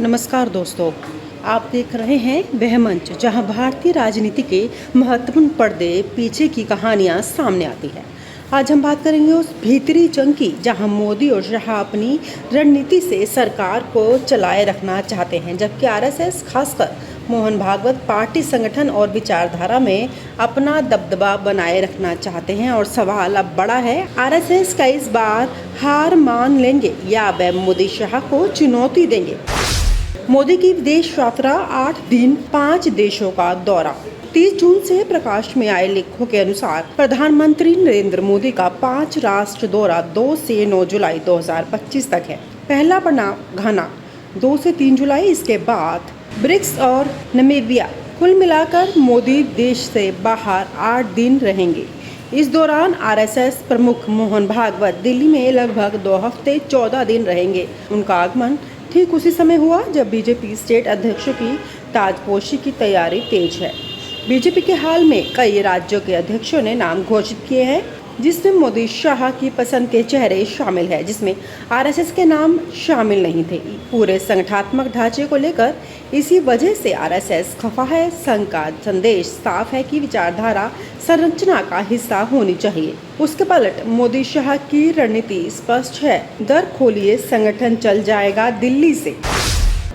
नमस्कार दोस्तों, आप देख रहे हैं वह मंच जहां भारतीय राजनीति के महत्वपूर्ण पर्दे पीछे की कहानियां सामने आती है। आज हम बात करेंगे उस भीतरी जंग की जहां मोदी और शाह अपनी रणनीति से सरकार को चलाए रखना चाहते हैं, जबकि आरएसएस खासकर मोहन भागवत पार्टी संगठन और विचारधारा में अपना दबदबा बनाए रखना चाहते हैं। और सवाल अब बड़ा है, आरएसएस का इस बार हार मान लेंगे या वह मोदी शाह को चुनौती देंगे। मोदी की विदेश यात्रा 8 दिन 5 देशों का दौरा। 30 जून से प्रकाश में आए लेखों के अनुसार प्रधानमंत्री नरेंद्र मोदी का 5 राष्ट्र दौरा 2 से 9 जुलाई 2025 तक है। पहला पड़ाव घाना 2 से 3 जुलाई, इसके बाद ब्रिक्स और नामीबिया। कुल मिलाकर मोदी देश से बाहर 8 दिन रहेंगे। इस दौरान आरएसएस प्रमुख मोहन भागवत दिल्ली में लगभग 2 हफ्ते 14 दिन रहेंगे। उनका आगमन ठीक उसी समय हुआ जब बीजेपी स्टेट अध्यक्षों की ताजपोशी की तैयारी तेज है। बीजेपी के हाल में कई राज्यों के अध्यक्षों ने नाम घोषित किए हैं, जिसमें मोदी शाह की पसंद के चेहरे शामिल है, जिसमें आरएसएस के नाम शामिल नहीं थे। पूरे संगठनात्मक ढांचे को लेकर इसी वजह से आरएसएस खफा है। संघ का संदेश साफ है कि विचारधारा संरचना का हिस्सा होनी चाहिए। उसके पलट मोदी शाह की रणनीति स्पष्ट है, दर खोलिए संगठन चल जाएगा दिल्ली से।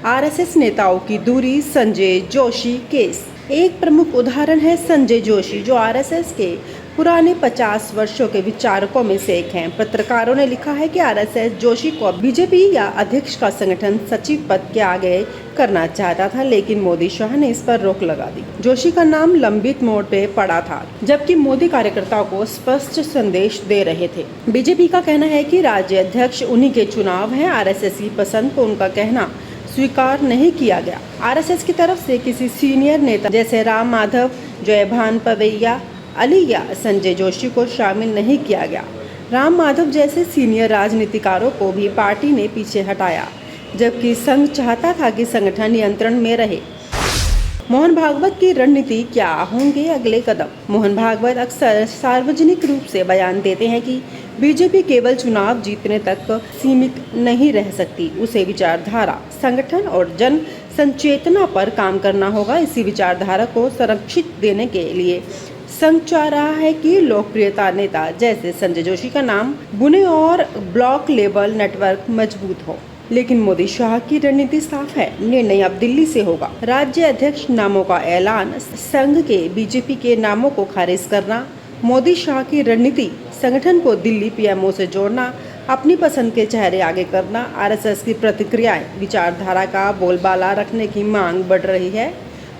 आरएसएस नेताओं की दूरी, संजय जोशी केस एक प्रमुख उदाहरण है। संजय जोशी, जो आरएसएस के पुराने 50 वर्षों के विचारकों में से एक हैं। पत्रकारों ने लिखा है कि आरएसएस जोशी को बीजेपी या अध्यक्ष का संगठन सचिव पद के आगे करना चाहता था, लेकिन मोदी शाह ने इस पर रोक लगा दी। जोशी का नाम लंबित मोड़ पे पड़ा था, जबकि मोदी कार्यकर्ताओं को स्पष्ट संदेश दे रहे थे। बीजेपी का कहना है कि राज्य अध्यक्ष उन्हीं के चुनाव हैं। आरएसएस की पसंद को उनका कहना स्वीकार नहीं किया गया। आरएसएस की तरफ से किसी सीनियर नेता जैसे राम माधव, जयभान पवैया, अली या संजय जोशी को शामिल नहीं किया गया। राम माधव जैसे सीनियर राजनीतिकारों को भी पार्टी ने पीछे हटाया, जबकि संघ चाहता था कि संगठन नियंत्रण में रहे। मोहन भागवत की रणनीति क्या होंगे अगले कदम? मोहन भागवत अक्सर सार्वजनिक रूप से बयान देते हैं कि बीजेपी केवल चुनाव जीतने तक सीमित नहीं रह सकती, उसे विचारधारा, संगठन और जन संचेतना पर काम करना होगा। इसी विचारधारा को संरक्षित देने के लिए संघ चाह रहा है कि लोकप्रियता नेता जैसे संजय जोशी का नाम बुने और ब्लॉक लेवल नेटवर्क मजबूत हो। लेकिन मोदी शाह की रणनीति साफ है, निर्णय अब दिल्ली से होगा। राज्य अध्यक्ष नामों का ऐलान, संघ के बीजेपी के नामों को खारिज करना। मोदी शाह की रणनीति संगठन को दिल्ली पीएमओ से जोड़ना, अपनी पसंद के चेहरे आगे करना। आरएसएस की प्रतिक्रियाएं, विचारधारा का बोलबाला रखने की मांग बढ़ रही है।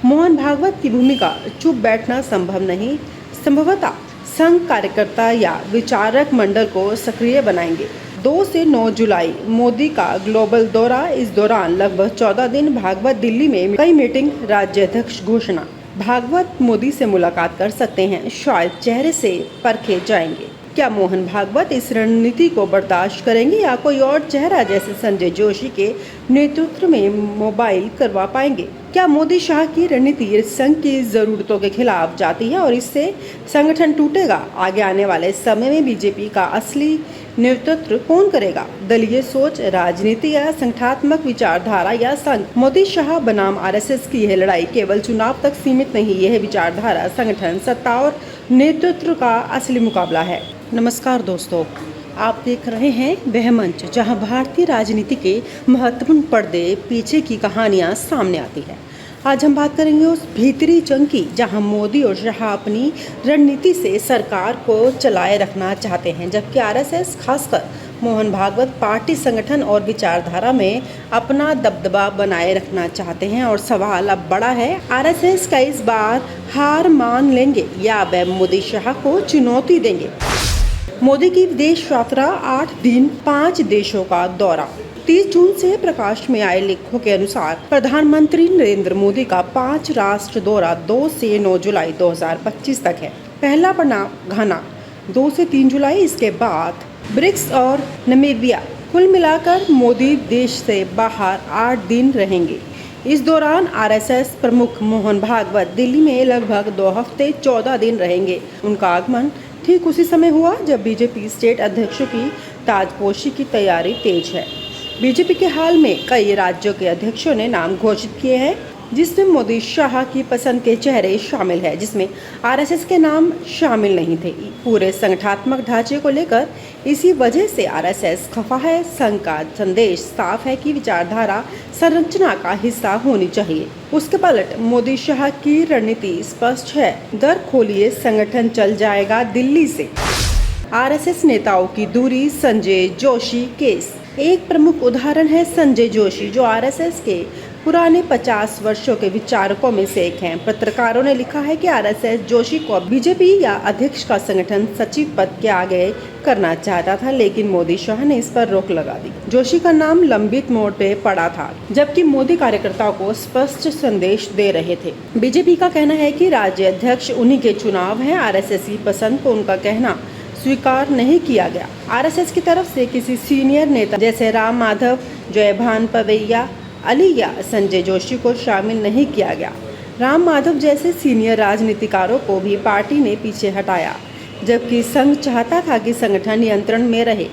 मोहन भागवत की भूमिका चुप बैठना संभव नहीं। संभवतः संघ कार्यकर्ता या विचारक मंडल को सक्रिय बनाएंगे। 2 से 9 जुलाई मोदी का ग्लोबल दौरा। इस दौरान लगभग 14 दिन भागवत दिल्ली में कई मीटिंग, राज्य अध्यक्ष घोषणा। भागवत मोदी से मुलाकात कर सकते हैं, शायद चेहरे से परखे जाएंगे। क्या मोहन भागवत इस रणनीति को बर्दाश्त करेंगे या कोई और चेहरा जैसे संजय जोशी के नेतृत्व में मोबाइल करवा पाएंगे? क्या मोदी शाह की रणनीति संघ की जरूरतों के खिलाफ जाती है और इससे संगठन टूटेगा? आगे आने वाले समय में बीजेपी का असली नेतृत्व कौन करेगा? दलीय सोच, राजनीति या संगठनात्मक विचारधारा या संघ? मोदी शाह बनाम आरएसएस की यह लड़ाई केवल चुनाव तक सीमित नहीं, यह विचारधारा, संगठन, सत्ता और नेतृत्व का असली मुकाबला है। नमस्कार दोस्तों, आप देख रहे हैं वह मंच जहां भारतीय राजनीति के महत्वपूर्ण पर्दे पीछे की कहानियां सामने आती है। आज हम बात करेंगे उस भीतरी जंग की जहां मोदी और शाह अपनी रणनीति से सरकार को चलाए रखना चाहते हैं, जबकि आरएसएस खासकर मोहन भागवत पार्टी संगठन और विचारधारा में अपना दबदबा बनाए रखना चाहते हैं। और सवाल अब बड़ा है, आरएसएस का इस बार हार मान लेंगे या वह मोदी शाह को चुनौती देंगे। मोदी की विदेश यात्रा 8 दिन 5 देशों का दौरा। 30 जून से प्रकाश में आए लेखों के अनुसार प्रधानमंत्री नरेंद्र मोदी का 5 राष्ट्र दौरा 2 से 9 जुलाई 2025 तक है। पहला पड़ाव घाना 2 से 3 जुलाई, इसके बाद ब्रिक्स और नामीबिया। कुल मिलाकर मोदी देश से बाहर 8 दिन रहेंगे। इस दौरान आरएसएस प्रमुख मोहन भागवत दिल्ली में लगभग 2 हफ्ते 14 दिन रहेंगे। उनका आगमन ठीक उसी समय हुआ जब बीजेपी स्टेट अध्यक्षों की ताजपोशी की तैयारी तेज है। बीजेपी के हाल में कई राज्यों के अध्यक्षों ने नाम घोषित किए हैं, जिसमें मोदी शाह की पसंद के चेहरे शामिल है, जिसमें आरएसएस के नाम शामिल नहीं थे। पूरे संगठनात्मक ढांचे को लेकर इसी वजह से आरएसएस खफा है। संघ का संदेश साफ है कि विचारधारा संरचना का हिस्सा होनी चाहिए। उसके पलट मोदी शाह की रणनीति स्पष्ट है। दर खोलिए, संगठन चल जाएगा दिल्ली से। आरएसएस नेताओं की दूरी, संजय जोशी केस। एक प्रमुख उदाहरण है संजय जोशी, जो आरएसएस के पुराने 50 वर्षों के विचारकों में से एक हैं। पत्रकारों ने लिखा है कि आरएसएस जोशी को बीजेपी या अध्यक्ष का संगठन सचिव पद के आगे करना चाहता था, लेकिन मोदी शाह ने इस पर रोक लगा दी। जोशी का नाम लंबित मोड़ पे पड़ा था, जबकि मोदी कार्यकर्ताओं को स्पष्ट संदेश दे रहे थे। बीजेपी का कहना है कि राज्य अध्यक्ष उन्हीं के चुनाव हैं। आरएसएस की पसंद को उनका कहना स्वीकार नहीं किया गया। आरएसएस की तरफ से किसी सीनियर नेता जैसे राम माधव, जयभान पवैया, अली या संजय जोशी को शामिल नहीं किया गया। राम माधव जैसे सीनियर राजनीतिकारों को भी पार्टी ने पीछे हटाया, जबकि संघ चाहता था कि संगठन नियंत्रण में रहे।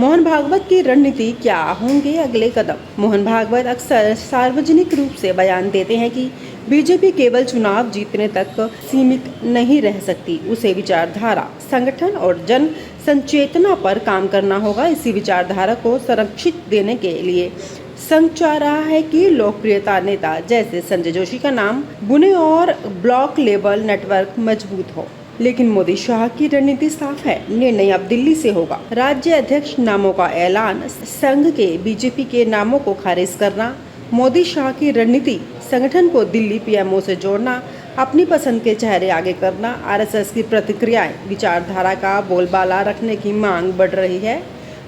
मोहन भागवत की रणनीति क्या होंगे अगले कदम? मोहन भागवत अक्सर सार्वजनिक रूप से बयान देते हैं कि बीजेपी केवल चुनाव जीतने तक सीमित नहीं रह सकती। उसे विचारधारा, संगठन और जन संचेतना पर काम करना होगा। इसी विचारधारा को संरक्षित देने के लिए संघ चाह रहा है कि लोकप्रियता नेता जैसे संजय जोशी का नाम बुने और ब्लॉक लेवल नेटवर्क मजबूत हो। लेकिन मोदी शाह की रणनीति साफ है, निर्णय अब दिल्ली से होगा। राज्य अध्यक्ष नामों का ऐलान, संघ के बीजेपी के नामों को खारिज करना। मोदी शाह की रणनीति संगठन को दिल्ली पीएमओ से जोड़ना, अपनी पसंद के चेहरे आगे करना। आरएसएस की प्रतिक्रियाएं, विचारधारा का बोलबाला रखने की मांग बढ़ रही है।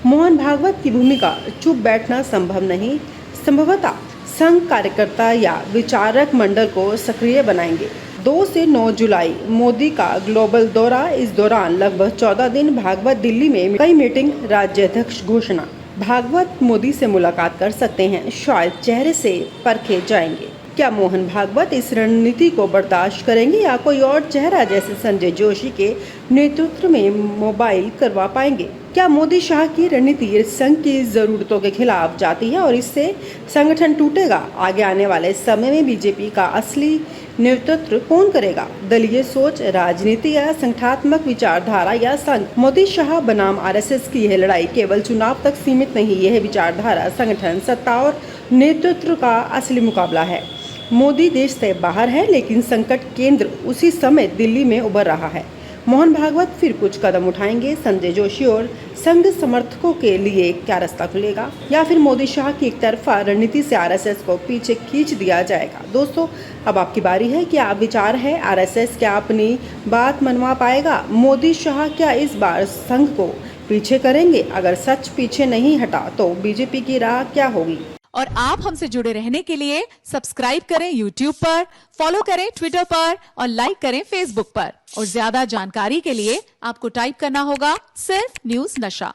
मोहन भागवत की भूमिका चुप बैठना संभव नहीं। संभवतः संघ कार्यकर्ता या विचारक मंडल को सक्रिय बनाएंगे। 2 से 9 जुलाई मोदी का ग्लोबल दौरा। इस दौरान लगभग 14 दिन भागवत दिल्ली में कई मीटिंग, राज्य अध्यक्ष घोषणा। भागवत मोदी से मुलाकात कर सकते हैं, शायद चेहरे से परखे जाएंगे। क्या मोहन भागवत इस रणनीति को बर्दाश्त करेंगे या कोई और चेहरा जैसे संजय जोशी के नेतृत्व में मोबाइल करवा पाएंगे? क्या मोदी शाह की रणनीति संघ की जरूरतों के खिलाफ जाती है और इससे संगठन टूटेगा? आगे आने वाले समय में बीजेपी का असली नेतृत्व कौन करेगा? दलीय सोच, राजनीति या संगठनात्मक विचारधारा या संघ? मोदी शाह बनाम आरएसएस की यह लड़ाई केवल चुनाव तक सीमित नहीं। यह विचारधारा, संगठन, सत्ता और नेतृत्व का असली मुकाबला है। मोदी देश से बाहर है, लेकिन संकट केंद्र उसी समय दिल्ली में उभर रहा है। मोहन भागवत फिर कुछ कदम उठाएंगे। संजय जोशी और संघ समर्थकों के लिए क्या रास्ता खुलेगा, या फिर मोदी शाह की एक तरफा रणनीति से आरएसएस को पीछे खींच दिया जाएगा? दोस्तों, अब आपकी बारी है। क्या विचार है? आरएसएस क्या अपनी बात मनवा पाएगा? मोदी शाह क्या इस बार संघ को पीछे करेंगे? अगर सच पीछे नहीं हटा तो बीजेपी की राह क्या होगी? और आप हमसे जुड़े रहने के लिए सब्सक्राइब करें YouTube पर, फॉलो करें Twitter पर और लाइक करें Facebook पर। और ज्यादा जानकारी के लिए आपको टाइप करना होगा सिर्फ न्यूज़ नशा।